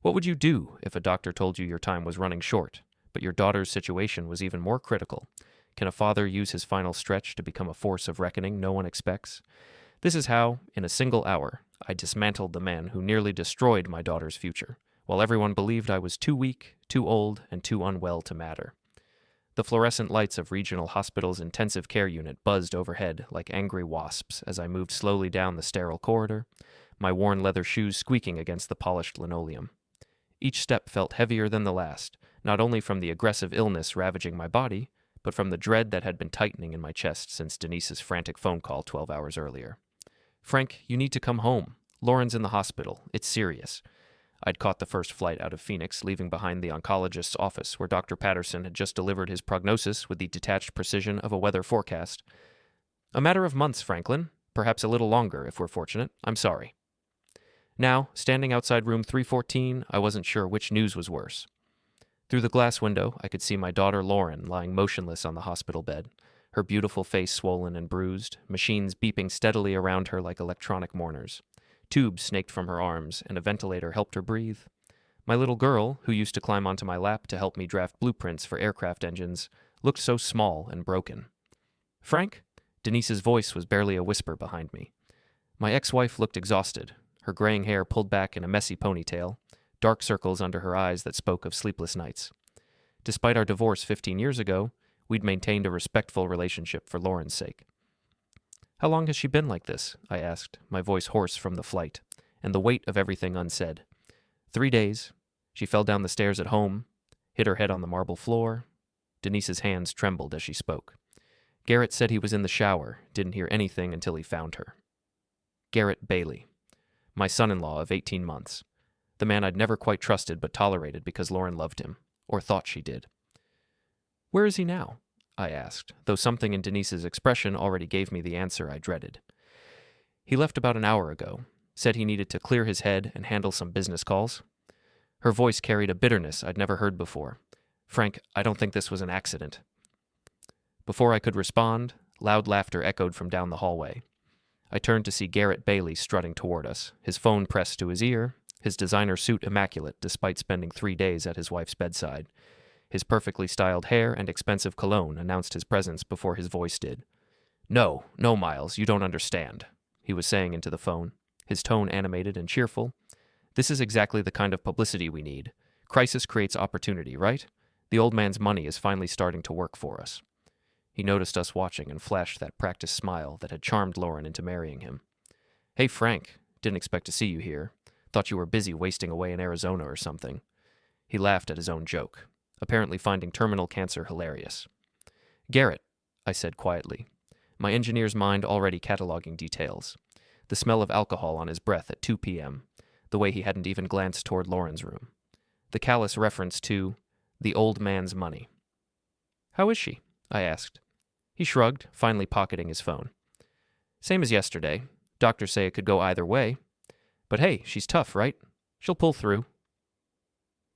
What would you do if a doctor told you your time was running short, but your daughter's situation was even more critical? Can a father use his final stretch to become a force of reckoning no one expects? This is how, in a single hour, I dismantled the man who nearly destroyed my daughter's future, while everyone believed I was too weak, too old, and too unwell to matter. The fluorescent lights of Regional Hospital's intensive care unit buzzed overhead like angry wasps as I moved slowly down the sterile corridor, my worn leather shoes squeaking against the polished linoleum. Each step felt heavier than the last, not only from the aggressive illness ravaging my body, but from the dread that had been tightening in my chest since Denise's frantic phone call 12 hours earlier. "Frank, you need to come home. Lauren's in the hospital. It's serious." I'd caught the first flight out of Phoenix, leaving behind the oncologist's office where Dr. Patterson had just delivered his prognosis with the detached precision of a weather forecast. "A matter of months, Franklin. Perhaps a little longer, if we're fortunate. I'm sorry." Now, standing outside room 314, I wasn't sure which news was worse. Through the glass window, I could see my daughter Lauren lying motionless on the hospital bed, her beautiful face swollen and bruised, machines beeping steadily around her like electronic mourners. Tubes snaked from her arms, and a ventilator helped her breathe. My little girl, who used to climb onto my lap to help me draft blueprints for aircraft engines, looked so small and broken. "Frank?" Denise's voice was barely a whisper behind me. My ex-wife looked exhausted, her graying hair pulled back in a messy ponytail, dark circles under her eyes that spoke of sleepless nights. Despite our divorce 15 years ago, we'd maintained a respectful relationship for Lauren's sake. "How long has she been like this?" I asked, my voice hoarse from the flight, and the weight of everything unsaid. 3 days. She fell down the stairs at home, hit her head on the marble floor. Denise's hands trembled as she spoke. "Garrett said he was in the shower, didn't hear anything until he found her." Garrett Bailey, my son-in-law of 18 months. The man I'd never quite trusted but tolerated because Lauren loved him, or thought she did. "Where is he now?" I asked, though something in Denise's expression already gave me the answer I dreaded. "He left about an hour ago, said he needed to clear his head and handle some business calls." Her voice carried a bitterness I'd never heard before. "Frank, I don't think this was an accident." Before I could respond, loud laughter echoed from down the hallway. I turned to see Garrett Bailey strutting toward us, his phone pressed to his ear, his designer suit immaculate despite spending 3 days at his wife's bedside. His perfectly styled hair and expensive cologne announced his presence before his voice did. No, Miles, you don't understand," he was saying into the phone, his tone animated and cheerful. "This is exactly the kind of publicity we need. Crisis creates opportunity, right? The old man's money is finally starting to work for us." He noticed us watching and flashed that practiced smile that had charmed Lauren into marrying him. "Hey, Frank, didn't expect to see you here. Thought you were busy wasting away in Arizona or something." He laughed at his own joke, apparently finding terminal cancer hilarious. "Garrett," I said quietly, my engineer's mind already cataloging details. The smell of alcohol on his breath at 2 p.m., the way he hadn't even glanced toward Lauren's room. The callous reference to the old man's money. "How is she?" I asked. He shrugged, finally pocketing his phone. "Same as yesterday. Doctors say it could go either way. But hey, she's tough, right? She'll pull through."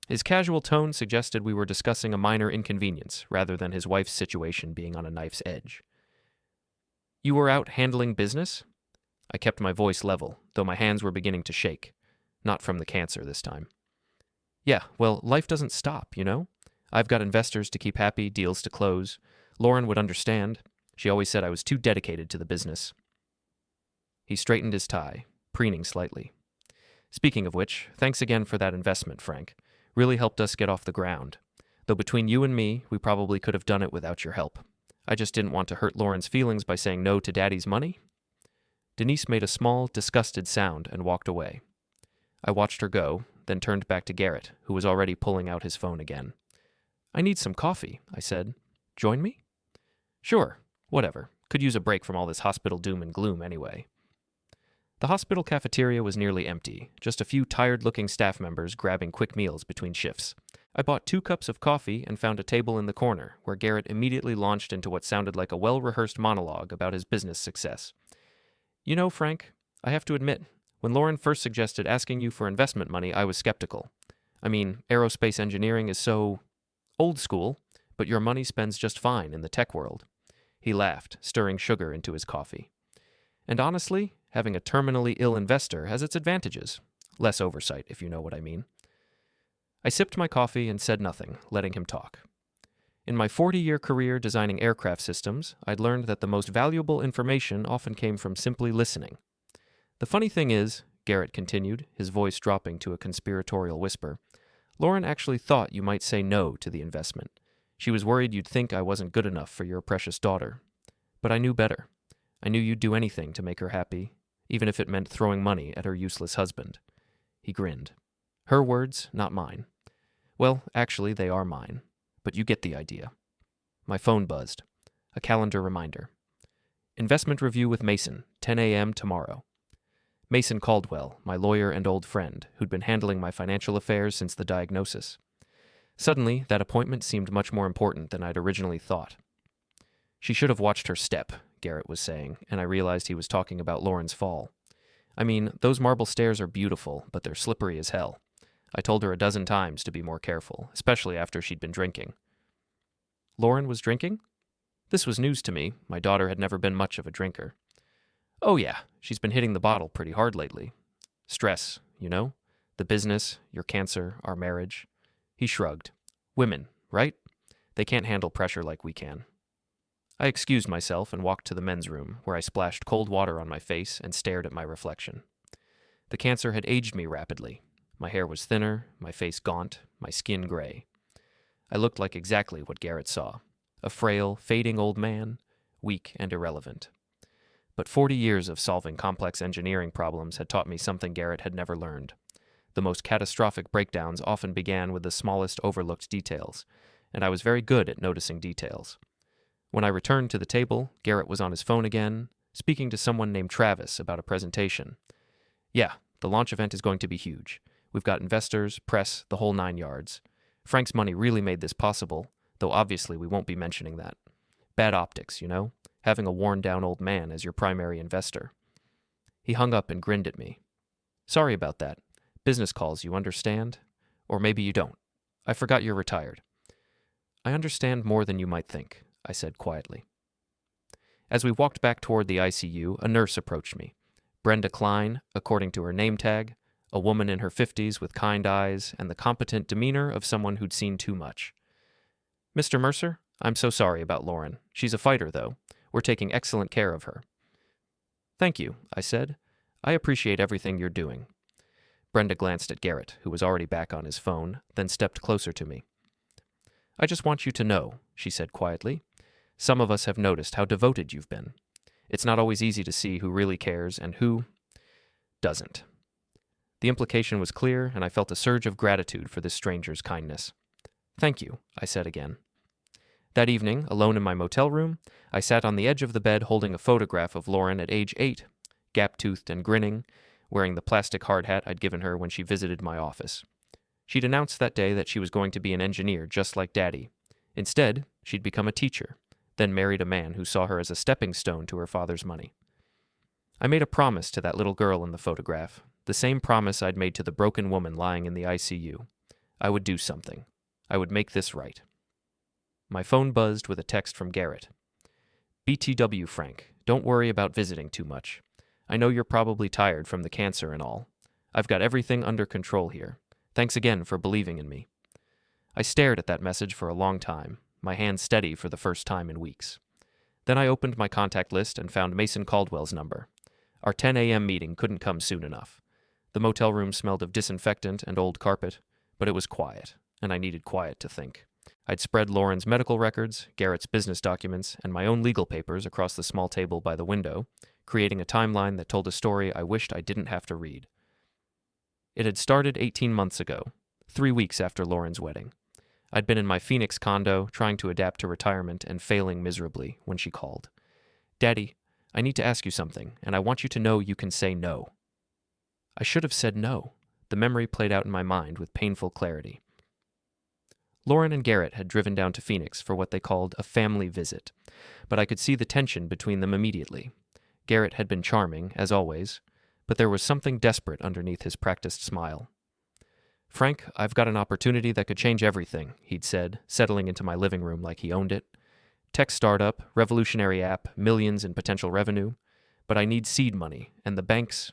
His casual tone suggested we were discussing a minor inconvenience, rather than his wife's situation being on a knife's edge. "You were out handling business?" I kept my voice level, though my hands were beginning to shake. Not from the cancer this time. "Yeah, well, life doesn't stop, you know? I've got investors to keep happy, deals to close. Lauren would understand. She always said I was too dedicated to the business." He straightened his tie, preening slightly. "Speaking of which, thanks again for that investment, Frank. Really helped us get off the ground. Though between you and me, we probably could have done it without your help. I just didn't want to hurt Lauren's feelings by saying no to Daddy's money." Denise made a small, disgusted sound and walked away. I watched her go, then turned back to Garrett, who was already pulling out his phone again. "I need some coffee," I said. "Join me?" "Sure, whatever. Could use a break from all this hospital doom and gloom anyway." The hospital cafeteria was nearly empty, just a few tired-looking staff members grabbing quick meals between shifts. I bought 2 cups of coffee and found a table in the corner, where Garrett immediately launched into what sounded like a well-rehearsed monologue about his business success. "You know, Frank, I have to admit, when Lauren first suggested asking you for investment money, I was skeptical. I mean, aerospace engineering is so old school, but your money spends just fine in the tech world." He laughed, stirring sugar into his coffee. "And honestly, having a terminally ill investor has its advantages. Less oversight, if you know what I mean." I sipped my coffee and said nothing, letting him talk. In my 40-year career designing aircraft systems, I'd learned that the most valuable information often came from simply listening. The funny thing is, Garrett continued, his voice dropping to a conspiratorial whisper, Lauren actually thought you might say no to the investment. She was worried you'd think I wasn't good enough for your precious daughter. But I knew better. I knew you'd do anything to make her happy, even if it meant throwing money at her useless husband. He grinned. Her words, not mine. Well, actually, they are mine. But you get the idea. My phone buzzed. A calendar reminder. Investment review with Mason, 10 a.m. tomorrow. Mason Caldwell, my lawyer and old friend, who'd been handling my financial affairs since the diagnosis. Suddenly, that appointment seemed much more important than I'd originally thought. She should have watched her step, Garrett was saying, and I realized he was talking about Lauren's fall. I mean, those marble stairs are beautiful, but they're slippery as hell. I told her a dozen times to be more careful, especially after she'd been drinking. Lauren was drinking? This was news to me. My daughter had never been much of a drinker. Oh yeah, she's been hitting the bottle pretty hard lately. Stress, you know? The business, your cancer, our marriage. He shrugged. Women, right? They can't handle pressure like we can. I excused myself and walked to the men's room, where I splashed cold water on my face and stared at my reflection. The cancer had aged me rapidly. My hair was thinner, my face gaunt, my skin gray. I looked like exactly what Garrett saw. A frail, fading old man, weak and irrelevant. But 40 years of solving complex engineering problems had taught me something Garrett had never learned. The most catastrophic breakdowns often began with the smallest overlooked details, and I was very good at noticing details. When I returned to the table, Garrett was on his phone again, speaking to someone named Travis about a presentation. Yeah, the launch event is going to be huge. We've got investors, press, the whole 9 yards. Frank's money really made this possible, though obviously we won't be mentioning that. Bad optics, you know? Having a worn-down old man as your primary investor. He hung up and grinned at me. Sorry about that. Business calls, you understand? Or maybe you don't. I forgot you're retired. I understand more than you might think, I said quietly. As we walked back toward the ICU, a nurse approached me. Brenda Klein, according to her name tag, a woman in her 50s with kind eyes and the competent demeanor of someone who'd seen too much. Mr. Mercer, I'm so sorry about Lauren. She's a fighter, though. We're taking excellent care of her. Thank you, I said. I appreciate everything you're doing. Brenda glanced at Garrett, who was already back on his phone, then stepped closer to me. I just want you to know, she said quietly. Some of us have noticed how devoted you've been. It's not always easy to see who really cares and who doesn't. The implication was clear, and I felt a surge of gratitude for this stranger's kindness. Thank you, I said again. That evening, alone in my motel room, I sat on the edge of the bed holding a photograph of Lauren at age 8, gap-toothed and grinning, wearing the plastic hard hat I'd given her when she visited my office. She'd announced that day that she was going to be an engineer just like Daddy. Instead, she'd become a teacher, then married a man who saw her as a stepping stone to her father's money. I made a promise to that little girl in the photograph, the same promise I'd made to the broken woman lying in the ICU. I would do something. I would make this right. My phone buzzed with a text from Garrett. BTW, Frank. Don't worry about visiting too much. I know you're probably tired from the cancer and all. I've got everything under control here. Thanks again for believing in me. I stared at that message for a long time, my hand steady for the first time in weeks. Then I opened my contact list and found Mason Caldwell's number. Our 10 a.m. meeting couldn't come soon enough. The motel room smelled of disinfectant and old carpet, but it was quiet, and I needed quiet to think. I'd spread Lauren's medical records, Garrett's business documents, and my own legal papers across the small table by the window, creating a timeline that told a story I wished I didn't have to read. It had started 18 months ago, 3 weeks after Lauren's wedding. I'd been in my Phoenix condo, trying to adapt to retirement and failing miserably, when she called. Daddy, I need to ask you something, and I want you to know you can say no. I should have said no. The memory played out in my mind with painful clarity. Lauren and Garrett had driven down to Phoenix for what they called a family visit, but I could see the tension between them immediately. Garrett had been charming, as always, but there was something desperate underneath his practiced smile. Frank, I've got an opportunity that could change everything, he'd said, settling into my living room like he owned it. Tech startup, revolutionary app, millions in potential revenue. But I need seed money, and the banks...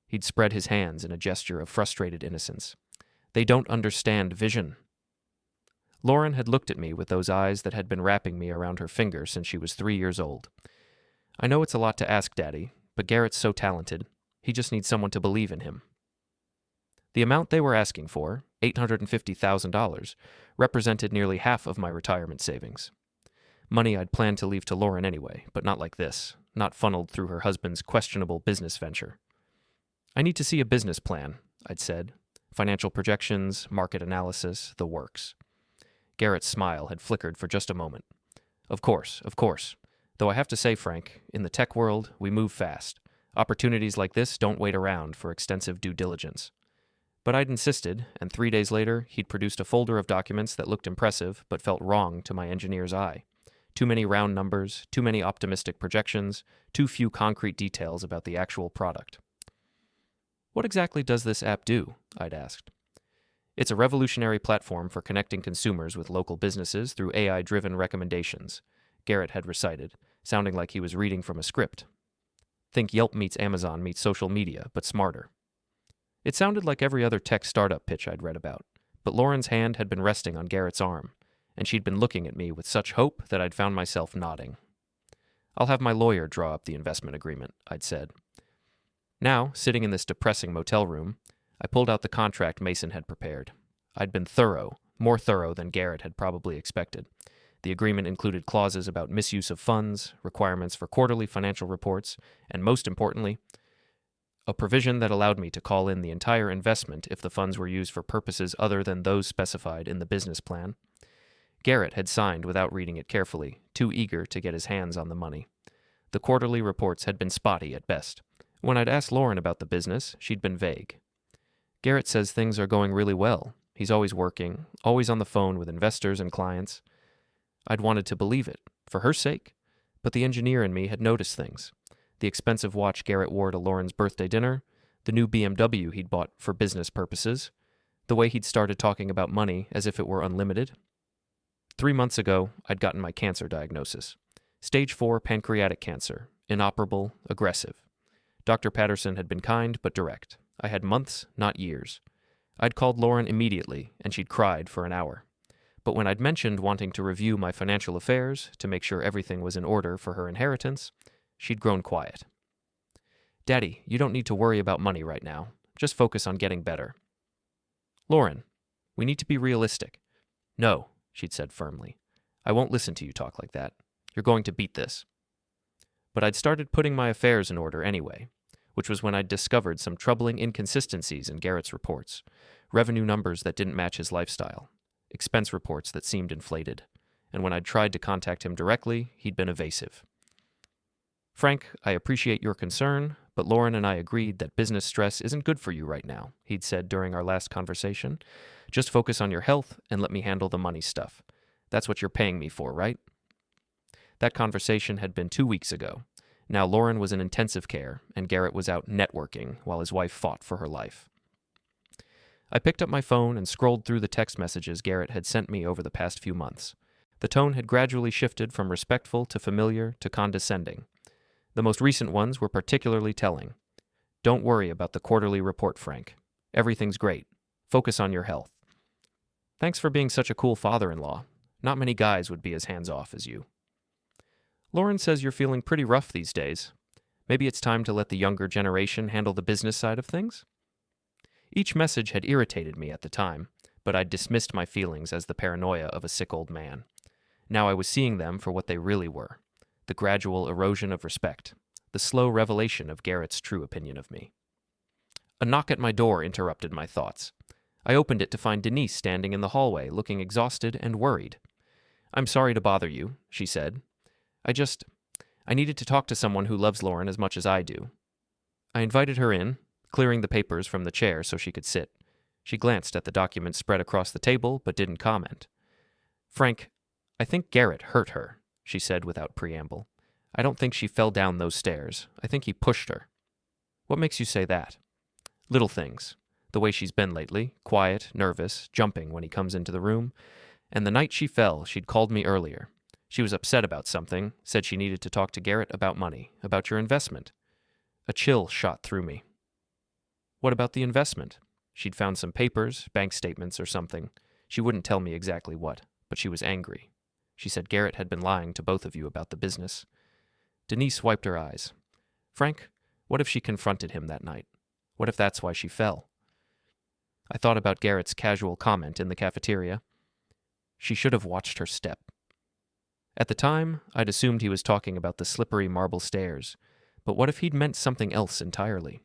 He'd spread his hands in a gesture of frustrated innocence. They don't understand vision. Lauren had looked at me with those eyes that had been wrapping me around her finger since she was 3 years old. I know it's a lot to ask, Daddy, but Garrett's so talented. He just needs someone to believe in him. The amount they were asking for, $850,000, represented nearly half of my retirement savings. Money I'd planned to leave to Lauren anyway, but not like this, not funneled through her husband's questionable business venture. I need to see a business plan, I'd said. Financial projections, market analysis, the works. Garrett's smile had flickered for just a moment. Of course. Though I have to say, Frank, in the tech world, we move fast. Opportunities like this don't wait around for extensive due diligence. But I'd insisted, and 3 days later, he'd produced a folder of documents that looked impressive but felt wrong to my engineer's eye. Too many round numbers, too many optimistic projections, too few concrete details about the actual product. What exactly does this app do? I'd asked. It's a revolutionary platform for connecting consumers with local businesses through AI-driven recommendations, Garrett had recited, sounding like he was reading from a script. Think Yelp meets Amazon meets social media, but smarter. It sounded like every other tech startup pitch I'd read about, but Lauren's hand had been resting on Garrett's arm, and she'd been looking at me with such hope that I'd found myself nodding. I'll have my lawyer draw up the investment agreement, I'd said. Now, sitting in this depressing motel room, I pulled out the contract Mason had prepared. I'd been thorough, more thorough than Garrett had probably expected. The agreement included clauses about misuse of funds, requirements for quarterly financial reports, and most importantly, a provision that allowed me to call in the entire investment if the funds were used for purposes other than those specified in the business plan. Garrett had signed without reading it carefully, too eager to get his hands on the money. The quarterly reports had been spotty at best. When I'd asked Lauren about the business, she'd been vague. Garrett says things are going really well. He's always working, always on the phone with investors and clients. I'd wanted to believe it, for her sake, but the engineer in me had noticed things. The expensive watch Garrett wore to Lauren's birthday dinner, the new BMW he'd bought for business purposes, the way he'd started talking about money as if it were unlimited. 3 months ago, I'd gotten my cancer diagnosis. Stage 4 pancreatic cancer, inoperable, aggressive. Dr. Patterson had been kind but direct. I had months, not years. I'd called Lauren immediately, and she'd cried for an hour. But when I'd mentioned wanting to review my financial affairs to make sure everything was in order for her inheritance, she'd grown quiet. Daddy, you don't need to worry about money right now. Just focus on getting better. Lauren, we need to be realistic. No, she'd said firmly. I won't listen to you talk like that. You're going to beat this. But I'd started putting my affairs in order anyway, which was when I'd discovered some troubling inconsistencies in Garrett's reports, revenue numbers that didn't match his lifestyle, expense reports that seemed inflated, and when I'd tried to contact him directly, he'd been evasive. Frank, I appreciate your concern, but Lauren and I agreed that business stress isn't good for you right now, he'd said during our last conversation. Just focus on your health and let me handle the money stuff. That's what you're paying me for, right? That conversation had been 2 weeks ago. Now Lauren was in intensive care, and Garrett was out networking while his wife fought for her life. I picked up my phone and scrolled through the text messages Garrett had sent me over the past few months. The tone had gradually shifted from respectful to familiar to condescending. The most recent ones were particularly telling. Don't worry about the quarterly report, Frank. Everything's great. Focus on your health. Thanks for being such a cool father-in-law. Not many guys would be as hands-off as you. Lauren says you're feeling pretty rough these days. Maybe it's time to let the younger generation handle the business side of things? Each message had irritated me at the time, but I'd dismissed my feelings as the paranoia of a sick old man. Now I was seeing them for what they really were. The gradual erosion of respect, the slow revelation of Garrett's true opinion of me. A knock at my door interrupted my thoughts. I opened it to find Denise standing in the hallway, looking exhausted and worried. I'm sorry to bother you, she said. I needed to talk to someone who loves Lauren as much as I do. I invited her in, clearing the papers from the chair so she could sit. She glanced at the documents spread across the table, but didn't comment. Frank, I think Garrett hurt her, she said without preamble. I don't think she fell down those stairs. I think he pushed her. What makes you say that? Little things. The way she's been lately, quiet, nervous, jumping when he comes into the room. And the night she fell, she'd called me earlier. She was upset about something, said she needed to talk to Garrett about money, about your investment. A chill shot through me. What about the investment? She'd found some papers, bank statements or something. She wouldn't tell me exactly what, but she was angry. She said Garrett had been lying to both of you about the business. Denise wiped her eyes. Frank, what if she confronted him that night? What if that's why she fell? I thought about Garrett's casual comment in the cafeteria. She should have watched her step. At the time, I'd assumed he was talking about the slippery marble stairs, but what if he'd meant something else entirely?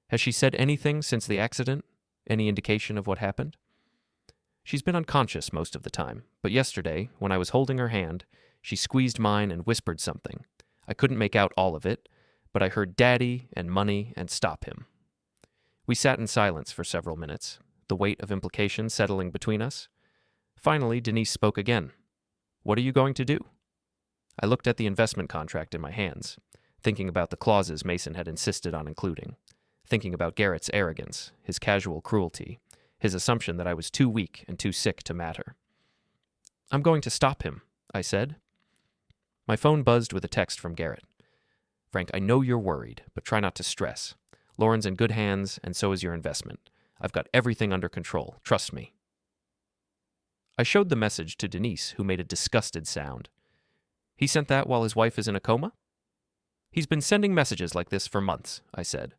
Has she said anything since the accident? Any indication of what happened? She's been unconscious most of the time, but yesterday, when I was holding her hand, she squeezed mine and whispered something. I couldn't make out all of it, but I heard Daddy and money and stop him. We sat in silence for several minutes, the weight of implication settling between us. Finally, Denise spoke again. What are you going to do? I looked at the investment contract in my hands, thinking about the clauses Mason had insisted on including, thinking about Garrett's arrogance, his casual cruelty, his assumption that I was too weak and too sick to matter. I'm going to stop him, I said. My phone buzzed with a text from Garrett. Frank, I know you're worried, but try not to stress. Lauren's in good hands, and so is your investment. I've got everything under control. Trust me. I showed the message to Denise, who made a disgusted sound. He sent that while his wife is in a coma? He's been sending messages like this for months, I said.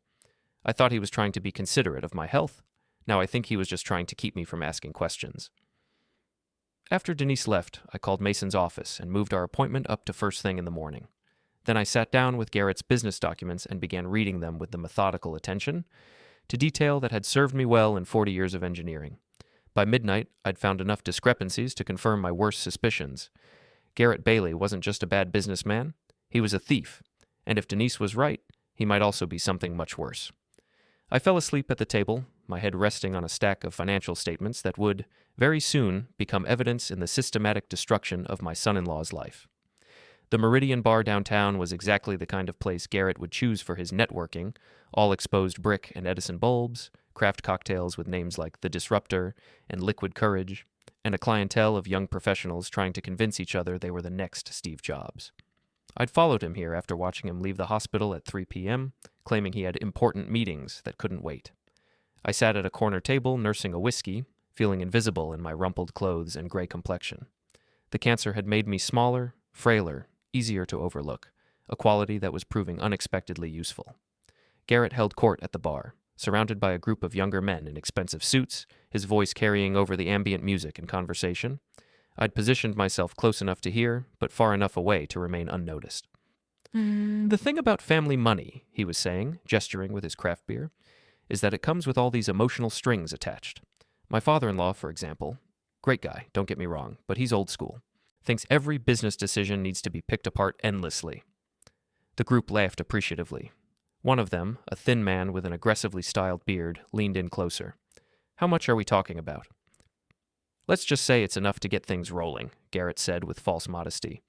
I thought he was trying to be considerate of my health. Now I think he was just trying to keep me from asking questions. After Denise left, I called Mason's office and moved our appointment up to first thing in the morning. Then I sat down with Garrett's business documents and began reading them with the methodical attention to detail that had served me well in 40 years of engineering. By midnight, I'd found enough discrepancies to confirm my worst suspicions. Garrett Bailey wasn't just a bad businessman, he was a thief, and if Denise was right, he might also be something much worse. I fell asleep at the table, my head resting on a stack of financial statements that would, very soon, become evidence in the systematic destruction of my son-in-law's life. The Meridian Bar downtown was exactly the kind of place Garrett would choose for his networking, all exposed brick and Edison bulbs, craft cocktails with names like The Disruptor and Liquid Courage, and a clientele of young professionals trying to convince each other they were the next Steve Jobs. I'd followed him here after watching him leave the hospital at 3 p.m., claiming he had important meetings that couldn't wait. I sat at a corner table nursing a whiskey, feeling invisible in my rumpled clothes and gray complexion. The cancer had made me smaller, frailer, easier to overlook, a quality that was proving unexpectedly useful. Garrett held court at the bar, surrounded by a group of younger men in expensive suits, his voice carrying over the ambient music and conversation. I'd positioned myself close enough to hear, but far enough away to remain unnoticed. The thing about family money, he was saying, gesturing with his craft beer, is that it comes with all these emotional strings attached. My father-in-law, for example, great guy, don't get me wrong, but he's old school, thinks every business decision needs to be picked apart endlessly. The group laughed appreciatively. One of them, a thin man with an aggressively styled beard, leaned in closer. How much are we talking about? Let's just say it's enough to get things rolling, Garrett said with false modesty.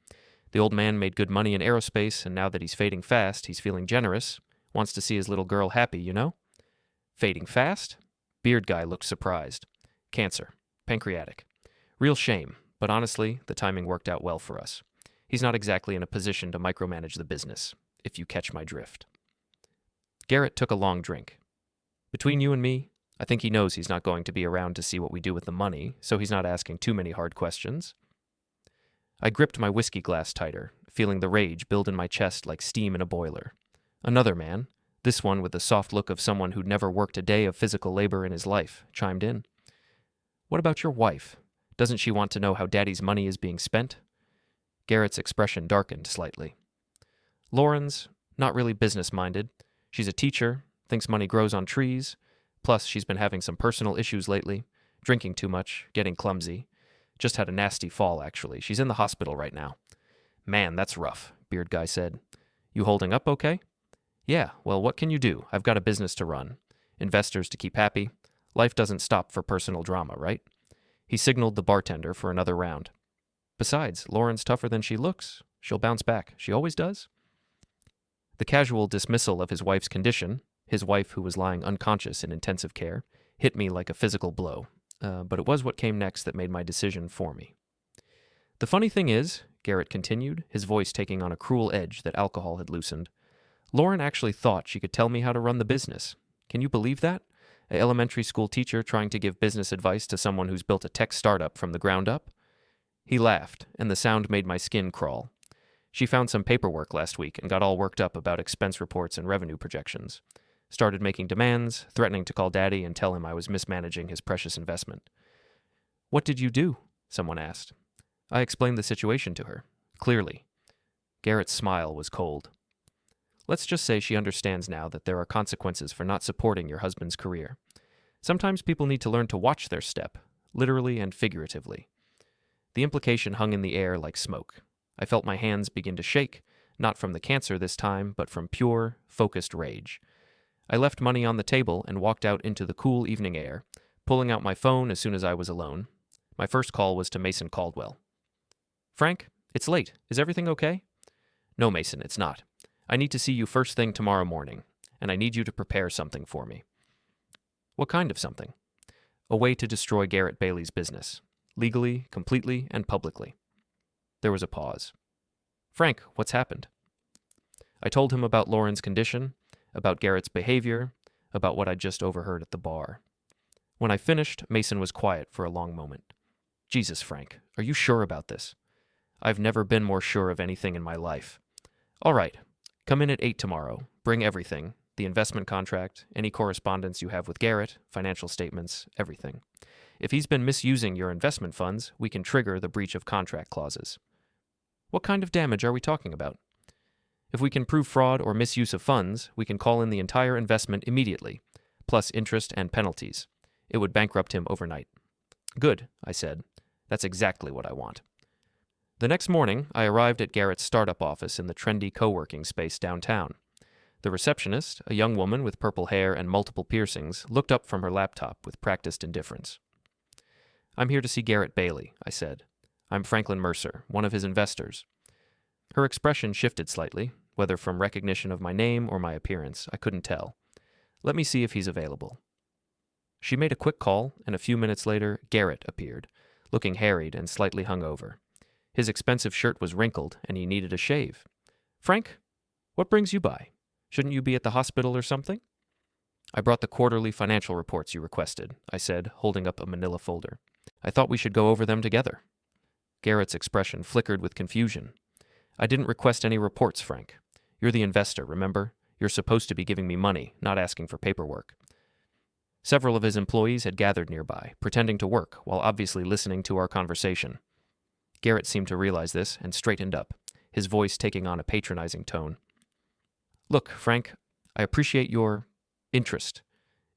The old man made good money in aerospace, and now that he's fading fast, he's feeling generous. Wants to see his little girl happy, you know? Fading fast? Beard guy looked surprised. Cancer. Pancreatic. Real shame, but honestly, the timing worked out well for us. He's not exactly in a position to micromanage the business, if you catch my drift. Garrett took a long drink. Between you and me, I think he knows he's not going to be around to see what we do with the money, so he's not asking too many hard questions. I gripped my whiskey glass tighter, feeling the rage build in my chest like steam in a boiler. Another man, this one with the soft look of someone who'd never worked a day of physical labor in his life, chimed in. What about your wife? Doesn't she want to know how Daddy's money is being spent? Garrett's expression darkened slightly. Lauren's not really business-minded. She's a teacher, thinks money grows on trees. Plus, she's been having some personal issues lately. Drinking too much, getting clumsy. Just had a nasty fall, actually. She's in the hospital right now. Man, that's rough, Beard Guy said. You holding up okay? Yeah, well, what can you do? I've got a business to run. Investors to keep happy. Life doesn't stop for personal drama, right? He signaled the bartender for another round. Besides, Lauren's tougher than she looks. She'll bounce back. She always does. The casual dismissal of his wife's condition, his wife who was lying unconscious in intensive care, hit me like a physical blow. But it was what came next that made my decision for me. The funny thing is, Garrett continued, his voice taking on a cruel edge that alcohol had loosened, Lauren actually thought she could tell me how to run the business. Can you believe that? An elementary school teacher trying to give business advice to someone who's built a tech startup from the ground up? He laughed, and the sound made my skin crawl. She found some paperwork last week and got all worked up about expense reports and revenue projections. Started making demands, threatening to call Daddy and tell him I was mismanaging his precious investment. "What did you do?" someone asked. I explained the situation to her, clearly. Garrett's smile was cold. "Let's just say she understands now that there are consequences for not supporting your husband's career. Sometimes people need to learn to watch their step, literally and figuratively." The implication hung in the air like smoke. I felt my hands begin to shake, not from the cancer this time, but from pure, focused rage. I left money on the table and walked out into the cool evening air, pulling out my phone as soon as I was alone. My first call was to Mason Caldwell. "Frank, it's late. Is everything okay?" "No, Mason, it's not. I need to see you first thing tomorrow morning, and I need you to prepare something for me." "What kind of something?" "A way to destroy Garrett Bailey's business. Legally, completely, and publicly." There was a pause. "Frank, what's happened?" I told him about Lauren's condition, about Garrett's behavior, about what I'd just overheard at the bar. When I finished, Mason was quiet for a long moment. "Jesus, Frank, are you sure about this?" "I've never been more sure of anything in my life." "All right. Come in at 8 tomorrow. Bring everything. The investment contract, any correspondence you have with Garrett, financial statements, everything. If he's been misusing your investment funds, we can trigger the breach of contract clauses." "What kind of damage are we talking about?" "If we can prove fraud or misuse of funds, we can call in the entire investment immediately, plus interest and penalties. It would bankrupt him overnight." "Good," I said. "That's exactly what I want." The next morning, I arrived at Garrett's startup office in the trendy co-working space downtown. The receptionist, a young woman with purple hair and multiple piercings, looked up from her laptop with practiced indifference. "I'm here to see Garrett Bailey," I said. "I'm Franklin Mercer, one of his investors." Her expression shifted slightly, whether from recognition of my name or my appearance, I couldn't tell. "Let me see if he's available." She made a quick call, and a few minutes later, Garrett appeared, looking harried and slightly hungover. His expensive shirt was wrinkled, and he needed a shave. "Frank, what brings you by? Shouldn't you be at the hospital or something?" "I brought the quarterly financial reports you requested," I said, holding up a manila folder. "I thought we should go over them together." Garrett's expression flickered with confusion. "I didn't request any reports, Frank. You're the investor, remember? You're supposed to be giving me money, not asking for paperwork." Several of his employees had gathered nearby, pretending to work, while obviously listening to our conversation. Garrett seemed to realize this and straightened up, his voice taking on a patronizing tone. "Look, Frank, I appreciate your interest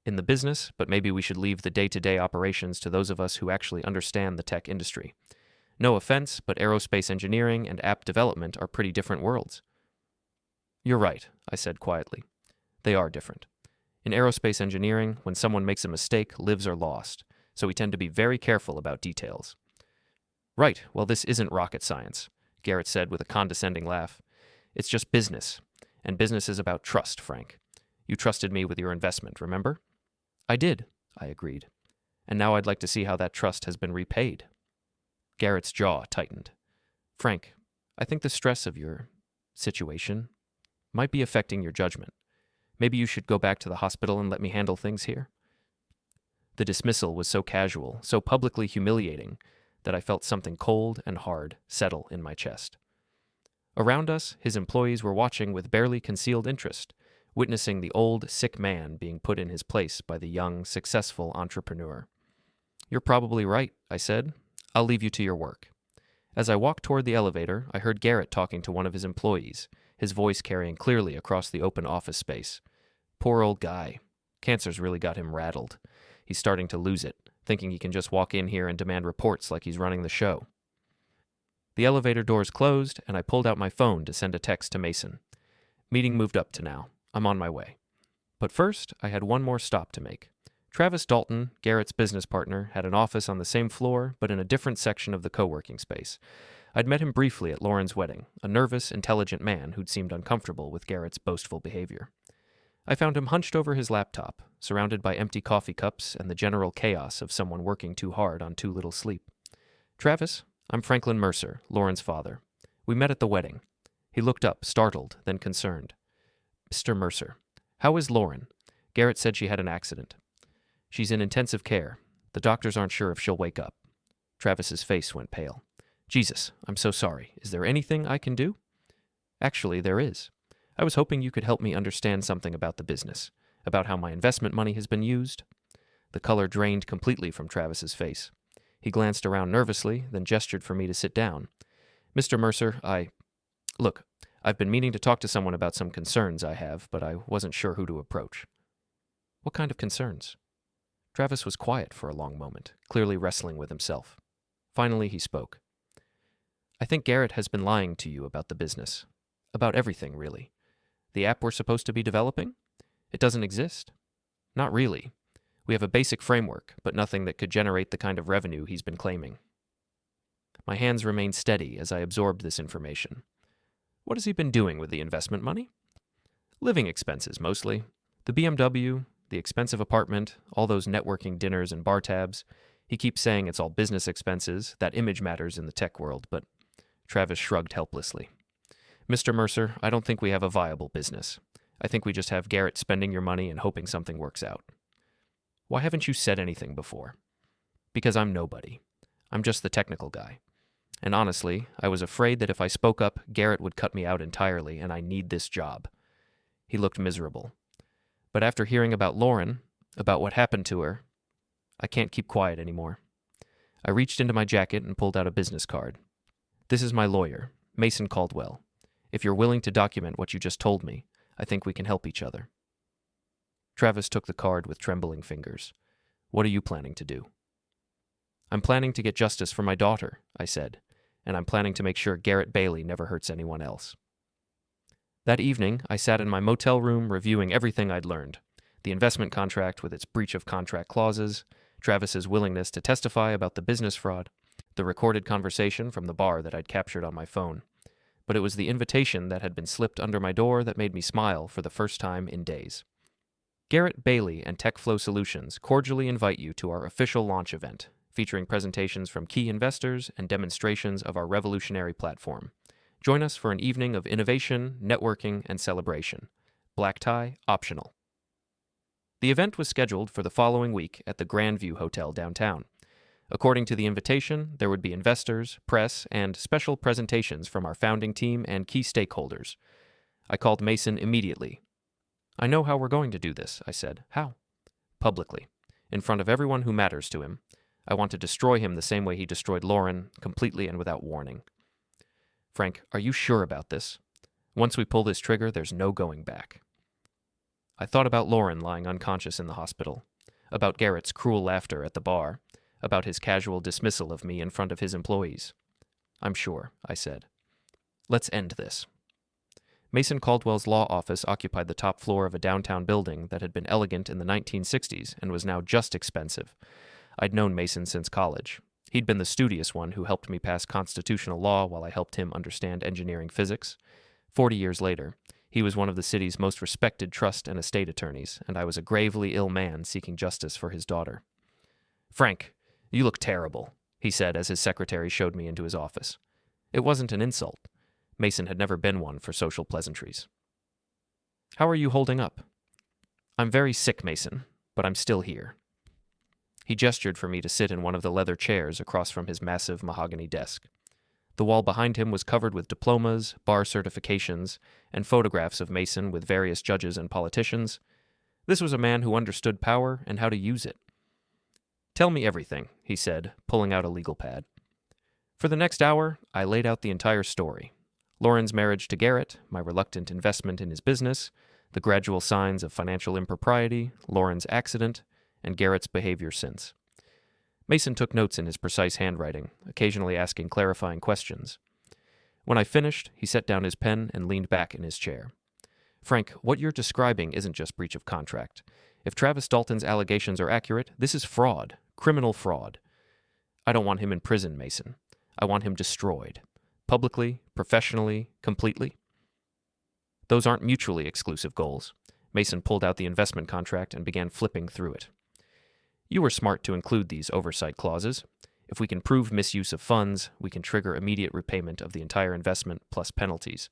in the business, but maybe we should leave the day-to-day operations to those of us who actually understand the tech industry. No offense, but aerospace engineering and app development are pretty different worlds." "You're right," I said quietly. "They are different. In aerospace engineering, when someone makes a mistake, lives are lost, so we tend to be very careful about details." "Right, well, this isn't rocket science," Garrett said with a condescending laugh. "It's just business, and business is about trust, Frank. You trusted me with your investment, remember?" "I did," I agreed. "And now I'd like to see how that trust has been repaid." Garrett's jaw tightened. "Frank, I think the stress of your situation might be affecting your judgment. Maybe you should go back to the hospital and let me handle things here." The dismissal was so casual, so publicly humiliating, that I felt something cold and hard settle in my chest. Around us, his employees were watching with barely concealed interest, witnessing the old, sick man being put in his place by the young, successful entrepreneur. "You're probably right," I said. "I'll leave you to your work." As I walked toward the elevator, I heard Garrett talking to one of his employees, his voice carrying clearly across the open office space. Poor old guy. Cancer's really got him rattled. He's starting to lose it, thinking he can just walk in here and demand reports like he's running the show. The elevator doors closed, and I pulled out my phone to send a text to Mason. "Meeting moved up to now. I'm on my way." But first, I had one more stop to make. Travis Dalton, Garrett's business partner, had an office on the same floor, but in a different section of the co-working space. I'd met him briefly at Lauren's wedding, a nervous, intelligent man who'd seemed uncomfortable with Garrett's boastful behavior. I found him hunched over his laptop, surrounded by empty coffee cups and the general chaos of someone working too hard on too little sleep. "Travis, I'm Franklin Mercer, Lauren's father. We met at the wedding." He looked up, startled, then concerned. "Mr. Mercer, how is Lauren? Garrett said she had an accident." She's in intensive care. The doctors aren't sure if she'll wake up. Travis's face went pale. Jesus, I'm so sorry. Is there anything I can do? Actually, there is. I was hoping you could help me understand something about the business, about how my investment money has been used. The color drained completely from Travis's face. He glanced around nervously, then gestured for me to sit down. Mr. Mercer, Look, I've been meaning to talk to someone about some concerns I have, but I wasn't sure who to approach. What kind of concerns? Travis was quiet for a long moment, clearly wrestling with himself. Finally, he spoke. I think Garrett has been lying to you about the business. About everything, really. The app we're supposed to be developing? It doesn't exist. Not really. We have a basic framework, but nothing that could generate the kind of revenue he's been claiming. My hands remained steady as I absorbed this information. What has he been doing with the investment money? Living expenses, mostly. The BMW, the expensive apartment, all those networking dinners and bar tabs. He keeps saying it's all business expenses, that image matters in the tech world, but Travis shrugged helplessly. Mr. Mercer, I don't think we have a viable business. I think we just have Garrett spending your money and hoping something works out. Why haven't you said anything before? Because I'm nobody. I'm just the technical guy. And honestly, I was afraid that if I spoke up, Garrett would cut me out entirely, and I need this job. He looked miserable. But after hearing about Lauren, about what happened to her, I can't keep quiet anymore. I reached into my jacket and pulled out a business card. This is my lawyer, Mason Caldwell. If you're willing to document what you just told me, I think we can help each other. Travis took the card with trembling fingers. What are you planning to do? I'm planning to get justice for my daughter, I said, and I'm planning to make sure Garrett Bailey never hurts anyone else. That evening, I sat in my motel room reviewing everything I'd learned. The investment contract with its breach of contract clauses, Travis's willingness to testify about the business fraud, the recorded conversation from the bar that I'd captured on my phone. But it was the invitation that had been slipped under my door that made me smile for the first time in days. Garrett Bailey and TechFlow Solutions cordially invite you to our official launch event, featuring presentations from key investors and demonstrations of our revolutionary platform. Join us for an evening of innovation, networking, and celebration. Black tie optional. The event was scheduled for the following week at the Grandview Hotel downtown. According to the invitation, there would be investors, press, and special presentations from our founding team and key stakeholders. I called Mason immediately. I know how we're going to do this, I said. How? Publicly, in front of everyone who matters to him. I want to destroy him the same way he destroyed Lauren, completely and without warning. Frank, are you sure about this? Once we pull this trigger, there's no going back. I thought about Lauren lying unconscious in the hospital, about Garrett's cruel laughter at the bar, about his casual dismissal of me in front of his employees. I'm sure, I said. Let's end this. Mason Caldwell's law office occupied the top floor of a downtown building that had been elegant in the 1960s and was now just expensive. I'd known Mason since college. He'd been the studious one who helped me pass constitutional law while I helped him understand engineering physics. 40 years later, he was one of the city's most respected trust and estate attorneys, and I was a gravely ill man seeking justice for his daughter. Frank, you look terrible, he said as his secretary showed me into his office. It wasn't an insult. Mason had never been one for social pleasantries. How are you holding up? I'm very sick, Mason, but I'm still here. He gestured for me to sit in one of the leather chairs across from his massive mahogany desk. The wall behind him was covered with diplomas, bar certifications, and photographs of Mason with various judges and politicians. This was a man who understood power and how to use it. Tell me everything, he said, pulling out a legal pad. For the next hour, I laid out the entire story. Lauren's marriage to Garrett, my reluctant investment in his business, the gradual signs of financial impropriety, Lauren's accident, and Garrett's behavior since. Mason took notes in his precise handwriting, occasionally asking clarifying questions. When I finished, he set down his pen and leaned back in his chair. Frank, what you're describing isn't just breach of contract. If Travis Dalton's allegations are accurate, this is fraud, criminal fraud. I don't want him in prison, Mason. I want him destroyed. Publicly, professionally, completely. Those aren't mutually exclusive goals. Mason pulled out the investment contract and began flipping through it. You were smart to include these oversight clauses. If we can prove misuse of funds, we can trigger immediate repayment of the entire investment plus penalties.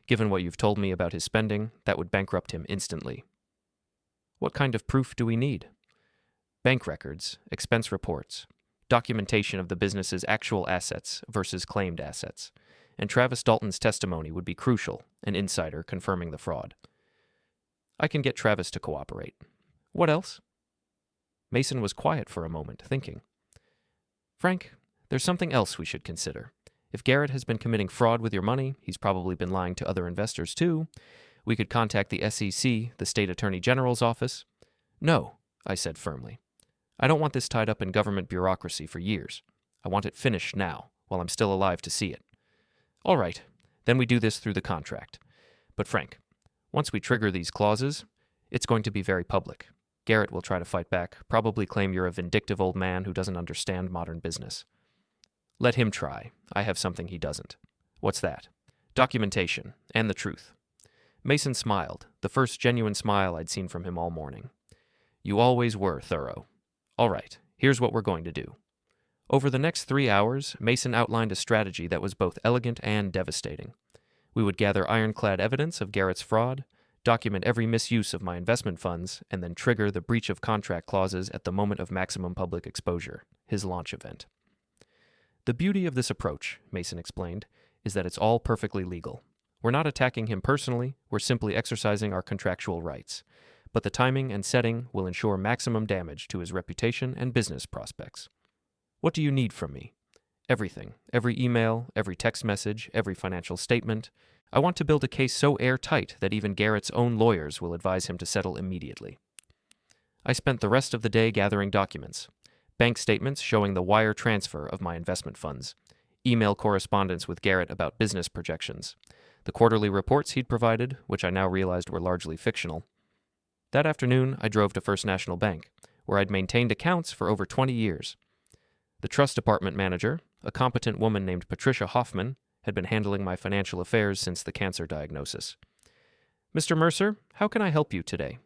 Given what you've told me about his spending, that would bankrupt him instantly. What kind of proof do we need? bank records, expense reports, documentation of the business's actual assets versus claimed assets, and Travis Dalton's testimony would be crucial, an insider confirming the fraud. I can get Travis to cooperate. What else? Mason was quiet for a moment, thinking. Frank, there's something else we should consider. If Garrett has been committing fraud with your money, he's probably been lying to other investors too. We could contact the SEC, the State Attorney General's office. No, I said firmly. I don't want this tied up in government bureaucracy for years. I want it finished now, while I'm still alive to see it. All right, then we do this through the contract. But Frank, once we trigger these clauses, it's going to be very public. Garrett will try to fight back, probably claim you're a vindictive old man who doesn't understand modern business. Let him try. I have something he doesn't. What's that? Documentation, and the truth. Mason smiled, the first genuine smile I'd seen from him all morning. You always were thorough. All right, here's what we're going to do. Over the next 3 hours, Mason outlined a strategy that was both elegant and devastating. We would gather ironclad evidence of Garrett's fraud, document every misuse of my investment funds, and then trigger the breach of contract clauses at the moment of maximum public exposure, his launch event. The beauty of this approach, Mason explained, is that it's all perfectly legal. We're not attacking him personally, we're simply exercising our contractual rights. But the timing and setting will ensure maximum damage to his reputation and business prospects. What do you need from me? Everything. Every email, every text message, every financial statement. I want to build a case so airtight that even Garrett's own lawyers will advise him to settle immediately. I spent the rest of the day gathering documents. Bank statements showing the wire transfer of my investment funds. Email correspondence with Garrett about business projections. The quarterly reports he'd provided, which I now realized were largely fictional. That afternoon, I drove to First National Bank, where I'd maintained accounts for over 20 years. The trust department manager, a competent woman named Patricia Hoffman, had been handling my financial affairs since the cancer diagnosis. Mr. Mercer, how can I help you today?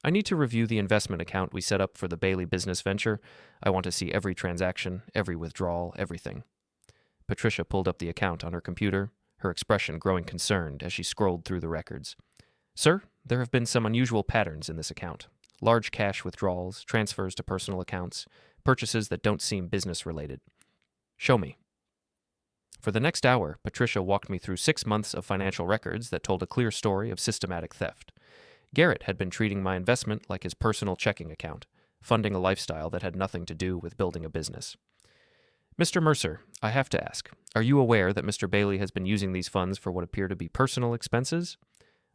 I need to review the investment account we set up for the Bailey business venture. I want to see every transaction, every withdrawal, everything. Patricia pulled up the account on her computer, her expression growing concerned as she scrolled through the records. Sir, there have been some unusual patterns in this account. Large cash withdrawals, transfers to personal accounts, purchases that don't seem business-related. Show me. For the next hour, Patricia walked me through 6 months of financial records that told a clear story of systematic theft. Garrett had been treating my investment like his personal checking account, funding a lifestyle that had nothing to do with building a business. Mr. Mercer, I have to ask, are you aware that Mr. Bailey has been using these funds for what appear to be personal expenses?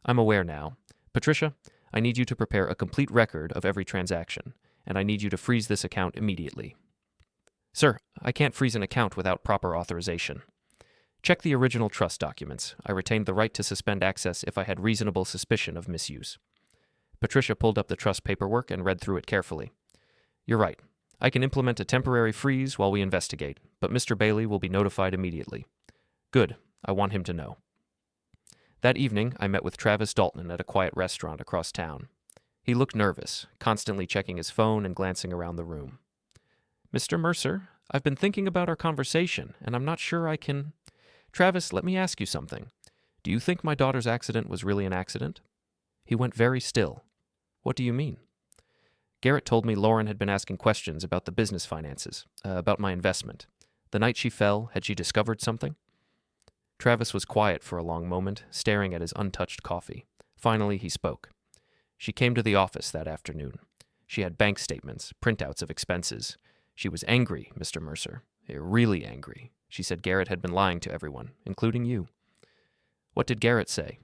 I'm aware now. Patricia, I need you to prepare a complete record of every transaction, and I need you to freeze this account immediately. Sir, I can't freeze an account without proper authorization. Check the original trust documents. I retained the right to suspend access if I had reasonable suspicion of misuse. Patricia pulled up the trust paperwork and read through it carefully. You're right. I can implement a temporary freeze while we investigate, but Mr. Bailey will be notified immediately. Good. I want him to know. That evening, I met with Travis Dalton at a quiet restaurant across town. He looked nervous, constantly checking his phone and glancing around the room. Mr. Mercer, I've been thinking about our conversation, and I'm not sure I can... Travis, let me ask you something. Do you think my daughter's accident was really an accident? He went very still. What do you mean? Garrett told me Lauren had been asking questions about the business finances, about my investment. The night she fell, had she discovered something? Travis was quiet for a long moment, staring at his untouched coffee. Finally, he spoke. She came to the office that afternoon. She had bank statements, printouts of expenses. She was angry, Mr. Mercer. Really angry. She said Garrett had been lying to everyone, including you. What did Garrett say?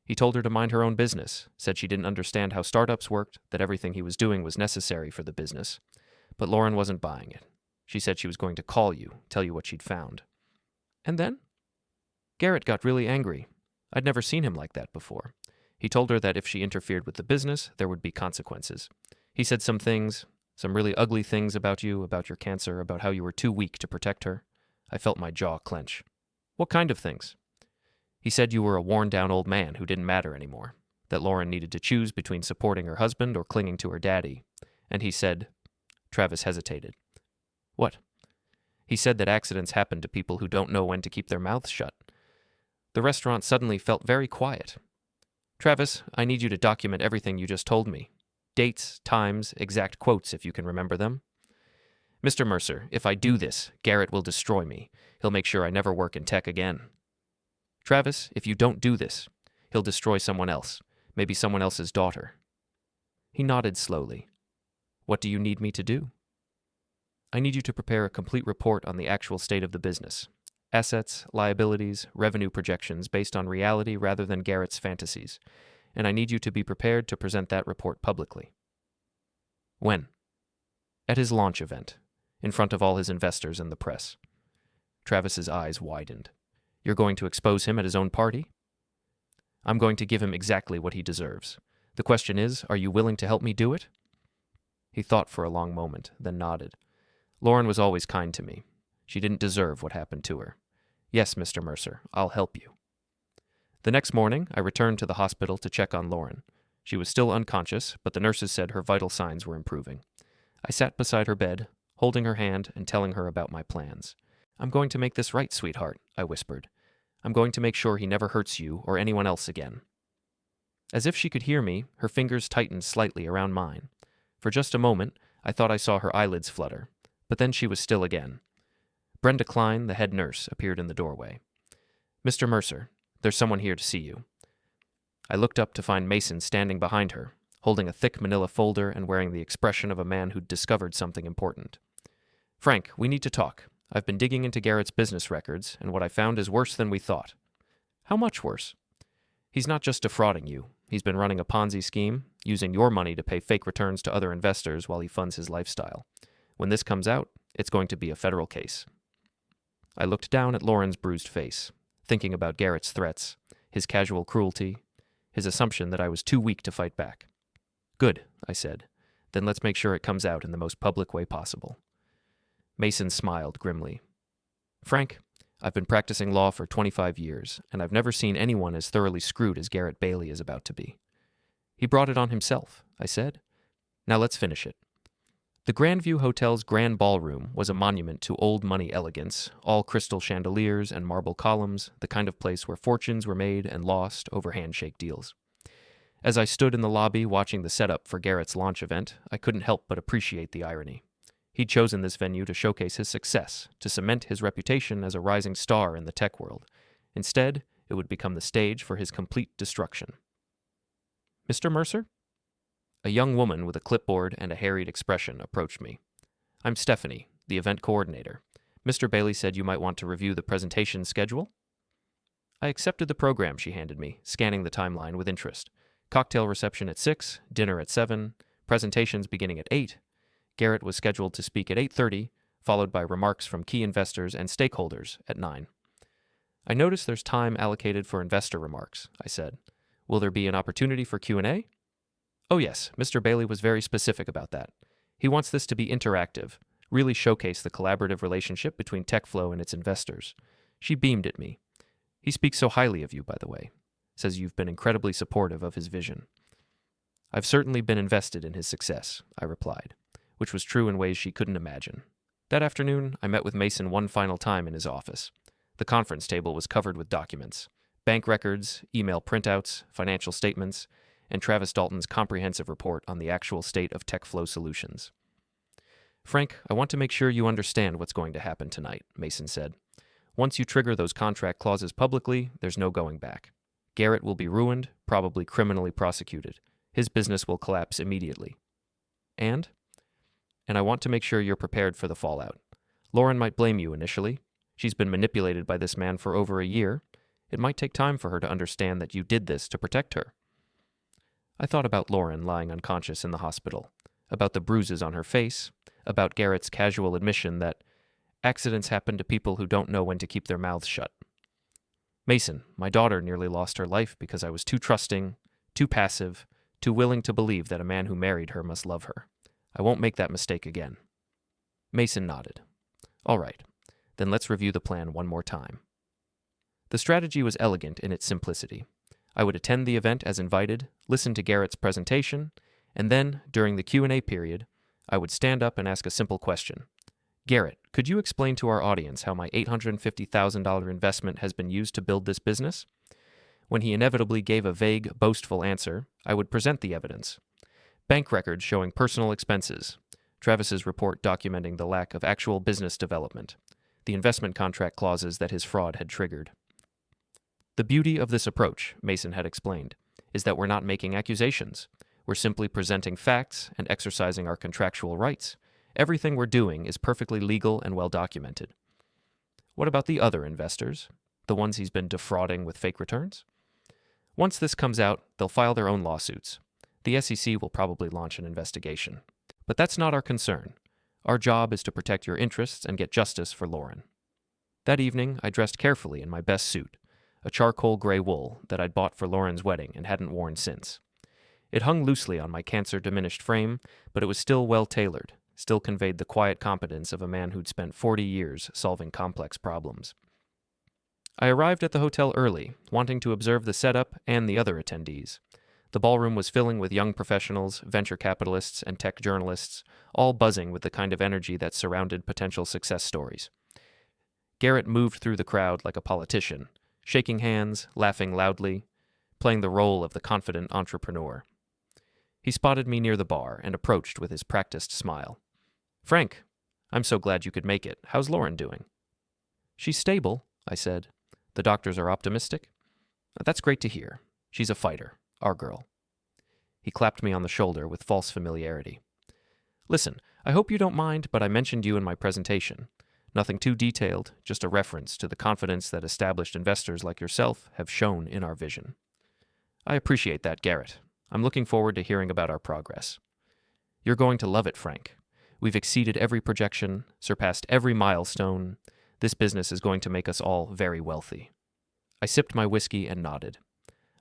He told her to mind her own business, said she didn't understand how startups worked, that everything he was doing was necessary for the business. But Lauren wasn't buying it. She said she was going to call you, tell you what she'd found. And then? Garrett got really angry. I'd never seen him like that before. He told her that if she interfered with the business, there would be consequences. He said some things, some really ugly things about you, about your cancer, about how you were too weak to protect her. I felt my jaw clench. What kind of things? He said you were a worn-down old man who didn't matter anymore, that Lauren needed to choose between supporting her husband or clinging to her daddy. And he said... Travis hesitated. What? He said that accidents happen to people who don't know when to keep their mouths shut. The restaurant suddenly felt very quiet. Travis, I need you to document everything you just told me. Dates, times, exact quotes if you can remember them. Mr. Mercer, if I do this, Garrett will destroy me. He'll make sure I never work in tech again. Travis, if you don't do this, he'll destroy someone else, maybe someone else's daughter. He nodded slowly. What do you need me to do? I need you to prepare a complete report on the actual state of the business. Assets, liabilities, revenue projections based on reality rather than Garrett's fantasies. And I need you to be prepared to present that report publicly. When? At his launch event, in front of all his investors and the press. Travis's eyes widened. You're going to expose him at his own party? I'm going to give him exactly what he deserves. The question is, are you willing to help me do it? He thought for a long moment, then nodded. Lauren was always kind to me. She didn't deserve what happened to her. Yes, Mr. Mercer, I'll help you. The next morning, I returned to the hospital to check on Lauren. She was still unconscious, but the nurses said her vital signs were improving. I sat beside her bed, holding her hand and telling her about my plans. I'm going to make this right, sweetheart, I whispered. I'm going to make sure he never hurts you or anyone else again. As if she could hear me, her fingers tightened slightly around mine. For just a moment, I thought I saw her eyelids flutter, but then she was still again. Brenda Klein, the head nurse, appeared in the doorway. Mr. Mercer, there's someone here to see you. I looked up to find Mason standing behind her, holding a thick manila folder and wearing the expression of a man who'd discovered something important. Frank, we need to talk. I've been digging into Garrett's business records, and what I found is worse than we thought. How much worse? He's not just defrauding you. He's been running a Ponzi scheme, using your money to pay fake returns to other investors while he funds his lifestyle. When this comes out, it's going to be a federal case. I looked down at Lauren's bruised face, thinking about Garrett's threats, his casual cruelty, his assumption that I was too weak to fight back. Good, I said. Then let's make sure it comes out in the most public way possible. Mason smiled grimly. Frank, I've been practicing law for 25 years, and I've never seen anyone as thoroughly screwed as Garrett Bailey is about to be. He brought it on himself, I said. Now let's finish it. The Grandview Hotel's grand ballroom was a monument to old money elegance, all crystal chandeliers and marble columns, the kind of place where fortunes were made and lost over handshake deals. As I stood in the lobby watching the setup for Garrett's launch event, I couldn't help but appreciate the irony. He'd chosen this venue to showcase his success, to cement his reputation as a rising star in the tech world. Instead, it would become the stage for his complete destruction. Mr. Mercer? A young woman with a clipboard and a harried expression approached me. I'm Stephanie, the event coordinator. Mr. Bailey said you might want to review the presentation schedule. I accepted the program she handed me, scanning the timeline with interest. Cocktail reception at 6, dinner at 7, presentations beginning at 8. Garrett was scheduled to speak at 8:30, followed by remarks from key investors and stakeholders at 9. I notice there's time allocated for investor remarks, I said. Will there be an opportunity for Q&A? Oh yes, Mr. Bailey was very specific about that. He wants this to be interactive, really showcase the collaborative relationship between TechFlow and its investors. She beamed at me. He speaks so highly of you, by the way. Says you've been incredibly supportive of his vision. I've certainly been invested in his success, I replied, which was true in ways she couldn't imagine. That afternoon, I met with Mason one final time in his office. The conference table was covered with documents, bank records, email printouts, financial statements, and Travis Dalton's comprehensive report on the actual state of TechFlow solutions. Frank, I want to make sure you understand what's going to happen tonight, Mason said. Once you trigger those contract clauses publicly, there's no going back. Garrett will be ruined, probably criminally prosecuted. His business will collapse immediately. And I want to make sure you're prepared for the fallout. Lauren might blame you initially. She's been manipulated by this man for over a year. It might take time for her to understand that you did this to protect her. I thought about Lauren lying unconscious in the hospital, about the bruises on her face, about Garrett's casual admission that accidents happen to people who don't know when to keep their mouths shut. Mason, my daughter nearly lost her life because I was too trusting, too passive, too willing to believe that a man who married her must love her. I won't make that mistake again. Mason nodded. All right, then let's review the plan one more time. The strategy was elegant in its simplicity. I would attend the event as invited, listen to Garrett's presentation, and then, during the Q&A period, I would stand up and ask a simple question. Garrett, could you explain to our audience how my $850,000 investment has been used to build this business? When he inevitably gave a vague, boastful answer, I would present the evidence. Bank records showing personal expenses. Travis's report documenting the lack of actual business development. The investment contract clauses that his fraud had triggered. The beauty of this approach, Mason had explained, is that we're not making accusations. We're simply presenting facts and exercising our contractual rights. Everything we're doing is perfectly legal and well documented. What about the other investors? The ones he's been defrauding with fake returns? Once this comes out, they'll file their own lawsuits. The SEC will probably launch an investigation. But that's not our concern. Our job is to protect your interests and get justice for Lauren. That evening, I dressed carefully in my best suit, a charcoal gray wool that I'd bought for Lauren's wedding and hadn't worn since. It hung loosely on my cancer-diminished frame, but it was still well-tailored, still conveyed the quiet competence of a man who'd spent 40 years solving complex problems. I arrived at the hotel early, wanting to observe the setup and the other attendees. The ballroom was filling with young professionals, venture capitalists, and tech journalists, all buzzing with the kind of energy that surrounded potential success stories. Garrett moved through the crowd like a politician, shaking hands, laughing loudly, playing the role of the confident entrepreneur. He spotted me near the bar and approached with his practiced smile. "Frank, I'm so glad you could make it. How's Lauren doing?" "She's stable," I said. "The doctors are optimistic?" "That's great to hear. She's a fighter. Our girl." He clapped me on the shoulder with false familiarity. "Listen, I hope you don't mind, but I mentioned you in my presentation. Nothing too detailed, just a reference to the confidence that established investors like yourself have shown in our vision." "I appreciate that, Garrett. I'm looking forward to hearing about our progress." "You're going to love it, Frank. We've exceeded every projection, surpassed every milestone. This business is going to make us all very wealthy." I sipped my whiskey and nodded.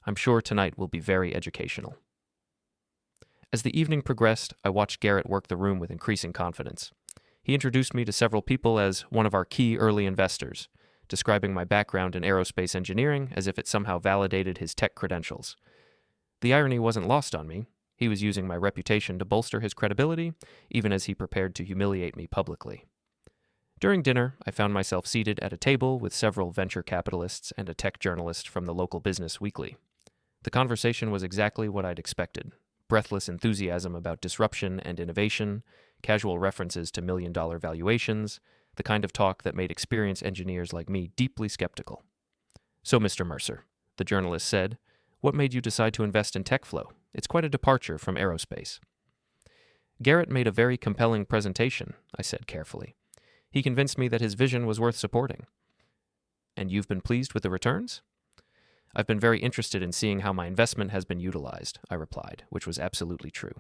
I'm sure tonight will be very educational. As the evening progressed, I watched Garrett work the room with increasing confidence. He introduced me to several people as one of our key early investors, describing my background in aerospace engineering as if it somehow validated his tech credentials. The irony wasn't lost on me. He was using my reputation to bolster his credibility, even as he prepared to humiliate me publicly. During dinner, I found myself seated at a table with several venture capitalists and a tech journalist from the local business weekly. The conversation was exactly what I'd expected. Breathless enthusiasm about disruption and innovation, casual references to million-dollar valuations, the kind of talk that made experienced engineers like me deeply skeptical. "So, Mr. Mercer," the journalist said, "what made you decide to invest in TechFlow? It's quite a departure from aerospace." "Garrett made a very compelling presentation," I said carefully. "He convinced me that his vision was worth supporting." "And you've been pleased with the returns?" "I've been very interested in seeing how my investment has been utilized," I replied, which was absolutely true.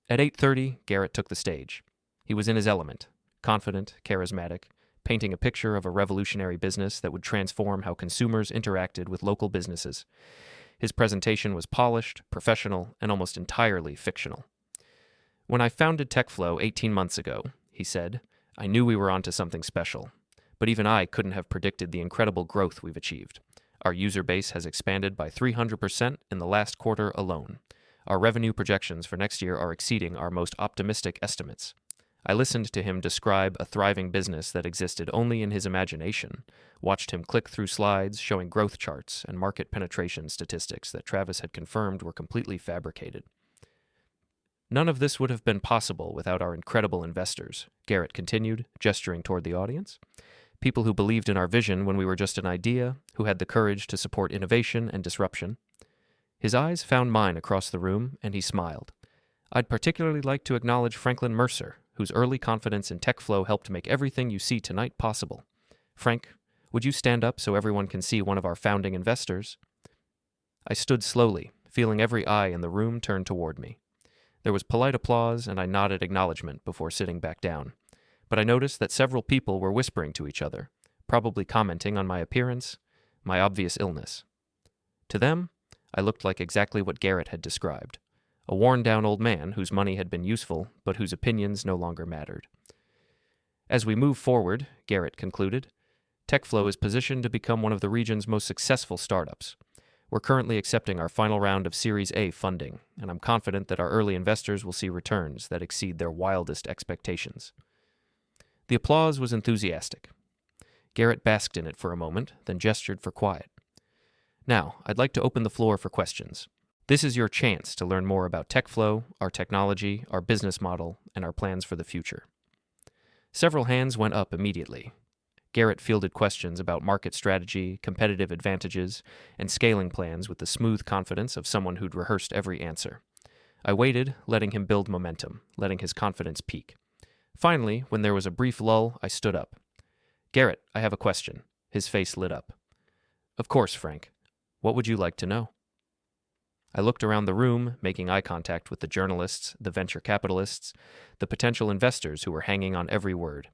At 8:30, Garrett took the stage. He was in his element, confident, charismatic, painting a picture of a revolutionary business that would transform how consumers interacted with local businesses. His presentation was polished, professional, and almost entirely fictional. "When I founded TechFlow 18 months ago," he said, "I knew we were onto something special. But even I couldn't have predicted the incredible growth we've achieved. Our user base has expanded by 300% in the last quarter alone. Our revenue projections for next year are exceeding our most optimistic estimates." I listened to him describe a thriving business that existed only in his imagination, watched him click through slides showing growth charts and market penetration statistics that Travis had confirmed were completely fabricated. "None of this would have been possible without our incredible investors," Garrett continued, gesturing toward the audience. "People who believed in our vision when we were just an idea, who had the courage to support innovation and disruption." His eyes found mine across the room, and he smiled. "I'd particularly like to acknowledge Franklin Mercer, whose early confidence in TechFlow helped make everything you see tonight possible. Frank, would you stand up so everyone can see one of our founding investors?" I stood slowly, feeling every eye in the room turn toward me. There was polite applause, and I nodded acknowledgement before sitting back down. But I noticed that several people were whispering to each other, probably commenting on my appearance, my obvious illness. To them, I looked like exactly what Garrett had described. A worn-down old man whose money had been useful, but whose opinions no longer mattered. "As we move forward," Garrett concluded, "TechFlow is positioned to become one of the region's most successful startups. We're currently accepting our final round of Series A funding, and I'm confident that our early investors will see returns that exceed their wildest expectations." The applause was enthusiastic. Garrett basked in it for a moment, then gestured for quiet. "Now, I'd like to open the floor for questions. This is your chance to learn more about TechFlow, our technology, our business model, and our plans for the future. Several hands went up immediately. Garrett fielded questions about market strategy, competitive advantages, and scaling plans with the smooth confidence of someone who'd rehearsed every answer. I waited, letting him build momentum, letting his confidence peak. Finally, when there was a brief lull, I stood up. "Garrett, I have a question." His face lit up. "Of course, Frank. What would you like to know?" I looked around the room, making eye contact with the journalists, the venture capitalists, the potential investors who were hanging on every word.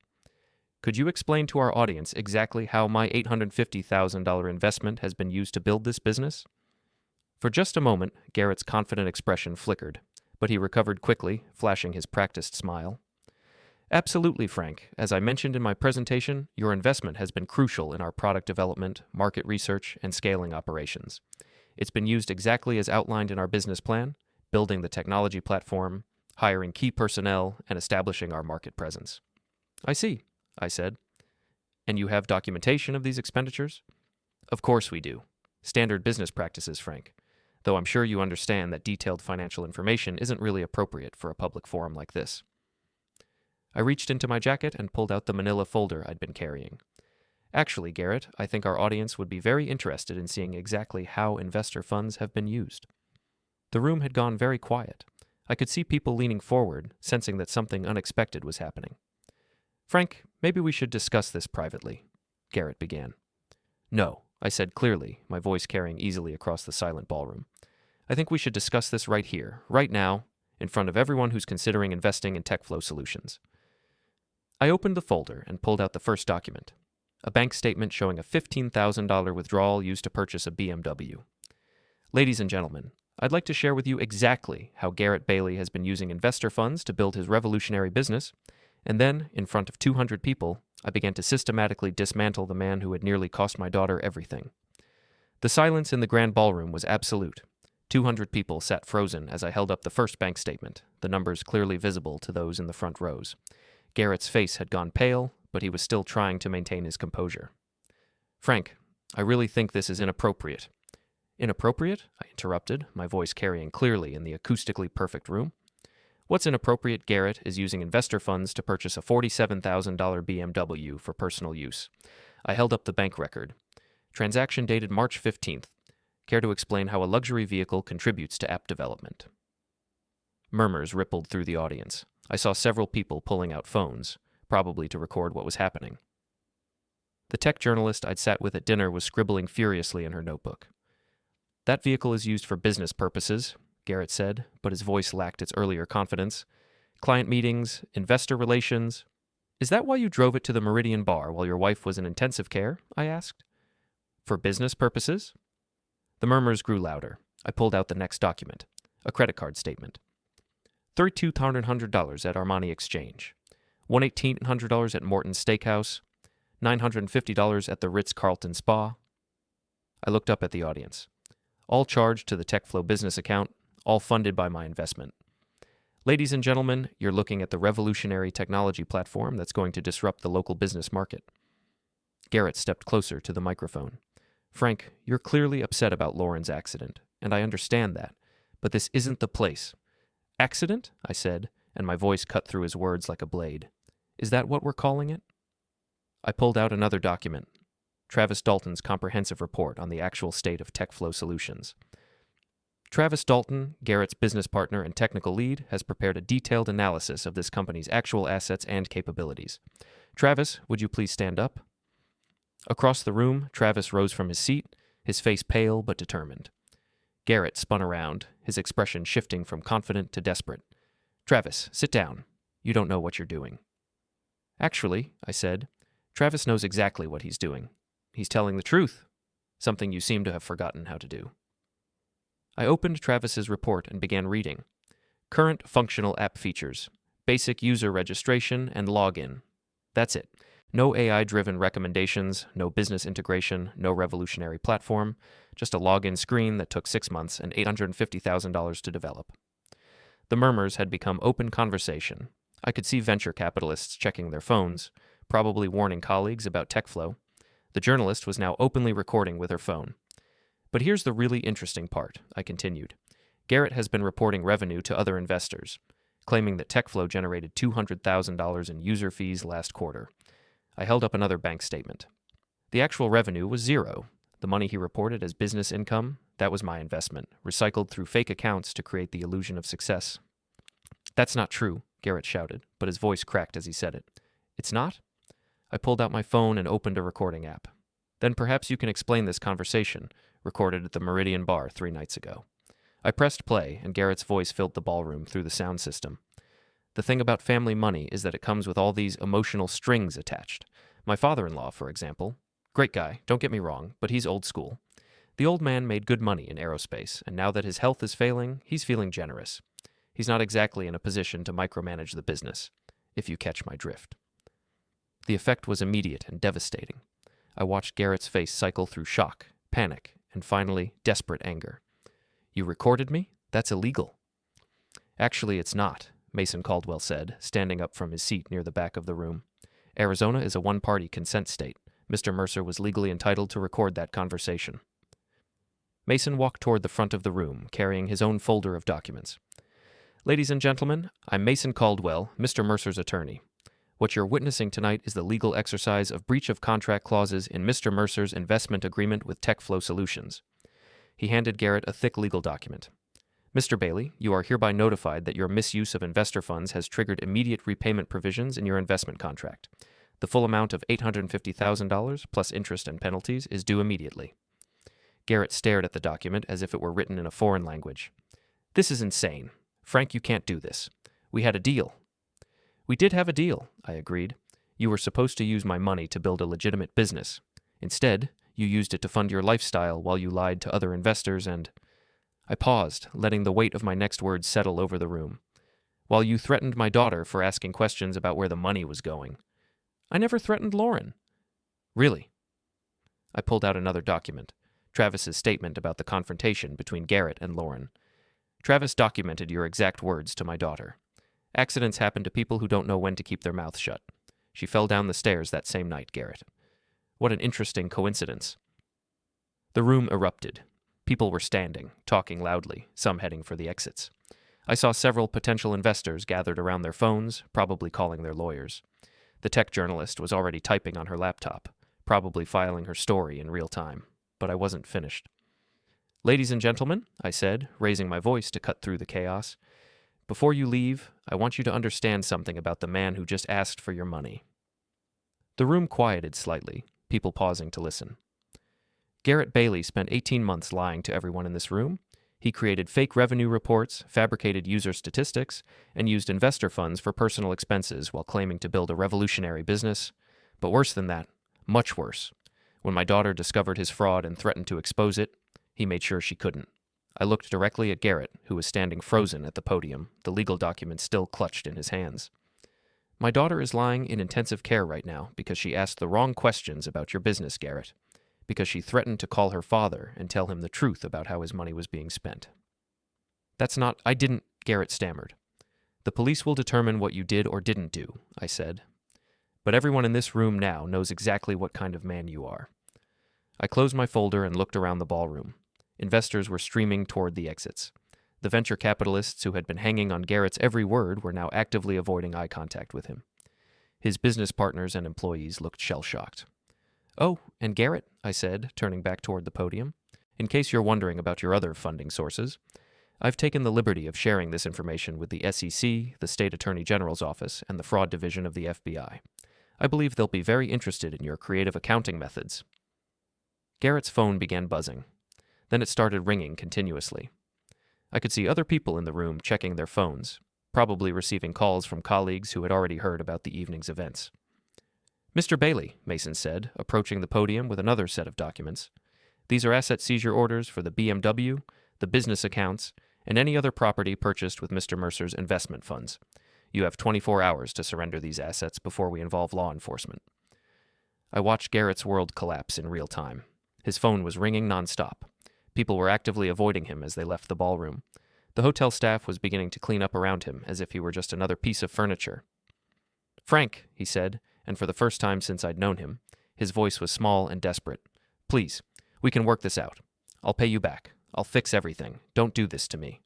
"Could you explain to our audience exactly how my $850,000 investment has been used to build this business?" For just a moment, Garrett's confident expression flickered, but he recovered quickly, flashing his practiced smile. "Absolutely, Frank. As I mentioned in my presentation, your investment has been crucial in our product development, market research, and scaling operations. It's been used exactly as outlined in our business plan, building the technology platform, hiring key personnel, and establishing our market presence." "I see," I said. "And you have documentation of these expenditures?" "Of course we do. Standard business practices, Frank. Though I'm sure you understand that detailed financial information isn't really appropriate for a public forum like this." I reached into my jacket and pulled out the manila folder I'd been carrying. "Actually, Garrett, I think our audience would be very interested in seeing exactly how investor funds have been used." The room had gone very quiet. I could see people leaning forward, sensing that something unexpected was happening. "Frank, maybe we should discuss this privately," Garrett began. "No," I said clearly, my voice carrying easily across the silent ballroom. "I think we should discuss this right here, right now, in front of everyone who's considering investing in TechFlow solutions." I opened the folder and pulled out the first document, a bank statement showing a $15,000 withdrawal used to purchase a BMW. "Ladies and gentlemen, I'd like to share with you exactly how Garrett Bailey has been using investor funds to build his revolutionary business," and then, in front of 200 people, I began to systematically dismantle the man who had nearly cost my daughter everything. The silence in the grand ballroom was absolute. 200 people sat frozen as I held up the first bank statement, the numbers clearly visible to those in the front rows. Garrett's face had gone pale, but he was still trying to maintain his composure. "Frank, I really think this is inappropriate." "Inappropriate?" I interrupted, my voice carrying clearly in the acoustically perfect room. "What's inappropriate, Garrett, is using investor funds to purchase a $47,000 BMW for personal use." I held up the bank record. "Transaction dated March 15th. Care to explain how a luxury vehicle contributes to app development?" Murmurs rippled through the audience. I saw several people pulling out phones, probably to record what was happening. The tech journalist I'd sat with at dinner was scribbling furiously in her notebook. "That vehicle is used for business purposes," Garrett said, but his voice lacked its earlier confidence. "Client meetings, investor relations." "Is that why you drove it to the Meridian Bar while your wife was in intensive care?" I asked. "For business purposes?" The murmurs grew louder. I pulled out the next document, a credit card statement. $3,200 at Armani Exchange, $1,800 at Morton's Steakhouse, $950 at the Ritz-Carlton Spa. I looked up at the audience. All charged to the TechFlow business account, all funded by my investment. "Ladies and gentlemen, you're looking at the revolutionary technology platform that's going to disrupt the local business market." Garrett stepped closer to the microphone. "Frank, you're clearly upset about Lauren's accident, and I understand that, but this isn't the place." "Accident?" I said, and my voice cut through his words like a blade. "Is that what we're calling it?" I pulled out another document, Travis Dalton's comprehensive report on the actual state of TechFlow solutions. Travis Dalton, Garrett's business partner and technical lead, has prepared a detailed analysis of this company's actual assets and capabilities. Travis, would you please stand up? Across the room, Travis rose from his seat, his face pale but determined. Garrett spun around, his expression shifting from confident to desperate. "Travis, sit down. You don't know what you're doing." "Actually," I said, "Travis knows exactly what he's doing. He's telling the truth, something you seem to have forgotten how to do." I opened Travis's report and began reading. Current functional app features, basic user registration and login. That's it. No AI-driven recommendations, no business integration, no revolutionary platform, just a login screen that took 6 months and $850,000 to develop. The murmurs had become open conversation. I could see venture capitalists checking their phones, probably warning colleagues about TechFlow. The journalist was now openly recording with her phone. "But here's the really interesting part," I continued. Garrett has been reporting revenue to other investors, claiming that TechFlow generated $200,000 in user fees last quarter. I held up another bank statement. The actual revenue was zero. The money he reported as business income, that was my investment, recycled through fake accounts to create the illusion of success. That's not true, Garrett shouted, but his voice cracked as he said it. It's not? I pulled out my phone and opened a recording app. Then perhaps you can explain this conversation, recorded at the Meridian Bar 3 nights ago. I pressed play, and Garrett's voice filled the ballroom through the sound system. The thing about family money is that it comes with all these emotional strings attached. My father-in-law, for example. Great guy, don't get me wrong, but he's old school. The old man made good money in aerospace, and now that his health is failing, he's feeling generous. He's not exactly in a position to micromanage the business, if you catch my drift. The effect was immediate and devastating. I watched Garrett's face cycle through shock, panic, and finally, desperate anger. You recorded me? That's illegal. Actually, it's not, Mason Caldwell said, standing up from his seat near the back of the room. Arizona is a one-party consent state. Mr. Mercer was legally entitled to record that conversation. Mason walked toward the front of the room, carrying his own folder of documents. Ladies and gentlemen, I'm Mason Caldwell, Mr. Mercer's attorney. What you're witnessing tonight is the legal exercise of breach of contract clauses in Mr. Mercer's investment agreement with TechFlow Solutions. He handed Garrett a thick legal document. Mr. Bailey, you are hereby notified that your misuse of investor funds has triggered immediate repayment provisions in your investment contract. The full amount of $850,000 plus interest and penalties is due immediately. Garrett stared at the document as if it were written in a foreign language. This is insane. Frank, you can't do this. We had a deal. We did have a deal, I agreed. You were supposed to use my money to build a legitimate business. Instead, you used it to fund your lifestyle while you lied to other investors and... I paused, letting the weight of my next words settle over the room. While you threatened my daughter for asking questions about where the money was going. I never threatened Lauren. Really? I pulled out another document, Travis's statement about the confrontation between Garrett and Lauren. Travis documented your exact words to my daughter. Accidents happen to people who don't know when to keep their mouths shut. She fell down the stairs that same night, Garrett. What an interesting coincidence. The room erupted. People were standing, talking loudly, some heading for the exits. I saw several potential investors gathered around their phones, probably calling their lawyers. The tech journalist was already typing on her laptop, probably filing her story in real time, but I wasn't finished. Ladies and gentlemen, I said, raising my voice to cut through the chaos, before you leave, I want you to understand something about the man who just asked for your money. The room quieted slightly, people pausing to listen. Garrett Bailey spent 18 months lying to everyone in this room. He created fake revenue reports, fabricated user statistics, and used investor funds for personal expenses while claiming to build a revolutionary business. But worse than that, much worse. When my daughter discovered his fraud and threatened to expose it, he made sure she couldn't. I looked directly at Garrett, who was standing frozen at the podium, the legal document still clutched in his hands. My daughter is lying in intensive care right now because she asked the wrong questions about your business, Garrett. Because she threatened to call her father and tell him the truth about how his money was being spent. I didn't, Garrett stammered. The police will determine what you did or didn't do, I said. But everyone in this room now knows exactly what kind of man you are. I closed my folder and looked around the ballroom. Investors were streaming toward the exits. The venture capitalists who had been hanging on Garrett's every word were now actively avoiding eye contact with him. His business partners and employees looked shell-shocked. Oh, and Garrett, I said, turning back toward the podium, in case you're wondering about your other funding sources, I've taken the liberty of sharing this information with the SEC, the State Attorney General's Office, and the Fraud Division of the FBI. I believe they'll be very interested in your creative accounting methods. Garrett's phone began buzzing. Then it started ringing continuously. I could see other people in the room checking their phones, probably receiving calls from colleagues who had already heard about the evening's events. Mr. Bailey, Mason said, approaching the podium with another set of documents. These are asset seizure orders for the BMW, the business accounts, and any other property purchased with Mr. Mercer's investment funds. You have 24 hours to surrender these assets before we involve law enforcement. I watched Garrett's world collapse in real time. His phone was ringing nonstop. People were actively avoiding him as they left the ballroom. The hotel staff was beginning to clean up around him as if he were just another piece of furniture. Frank, he said, and for the first time since I'd known him, his voice was small and desperate. Please, we can work this out. I'll pay you back. I'll fix everything. Don't do this to me.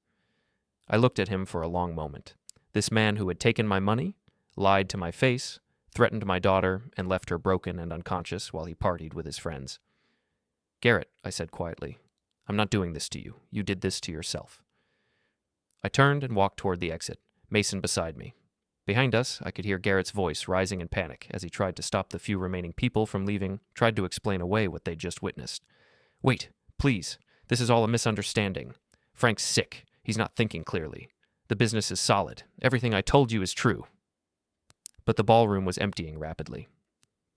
I looked at him for a long moment. This man who had taken my money, lied to my face, threatened my daughter, and left her broken and unconscious while he partied with his friends. "Garrett," I said quietly, "I'm not doing this to you. You did this to yourself." I turned and walked toward the exit, Mason beside me. Behind us, I could hear Garrett's voice rising in panic as he tried to stop the few remaining people from leaving, tried to explain away what they'd just witnessed. "Wait, please. This is all a misunderstanding. Frank's sick. He's not thinking clearly. The business is solid. Everything I told you is true." But the ballroom was emptying rapidly.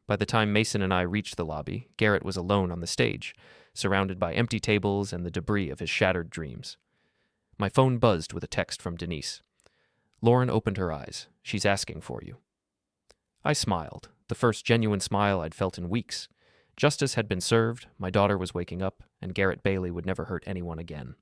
By the time Mason and I reached the lobby, Garrett was alone on the stage, surrounded by empty tables and the debris of his shattered dreams. My phone buzzed with a text from Denise. "Lauren opened her eyes. She's asking for you." I smiled, the first genuine smile I'd felt in weeks. Justice had been served, my daughter was waking up, and Garrett Bailey would never hurt anyone again.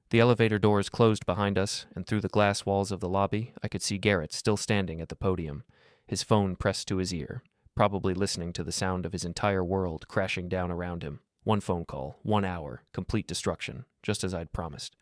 The elevator doors closed behind us, and through the glass walls of the lobby, I could see Garrett still standing at the podium, his phone pressed to his ear, probably listening to the sound of his entire world crashing down around him. One phone call, 1 hour, complete destruction, just as I'd promised.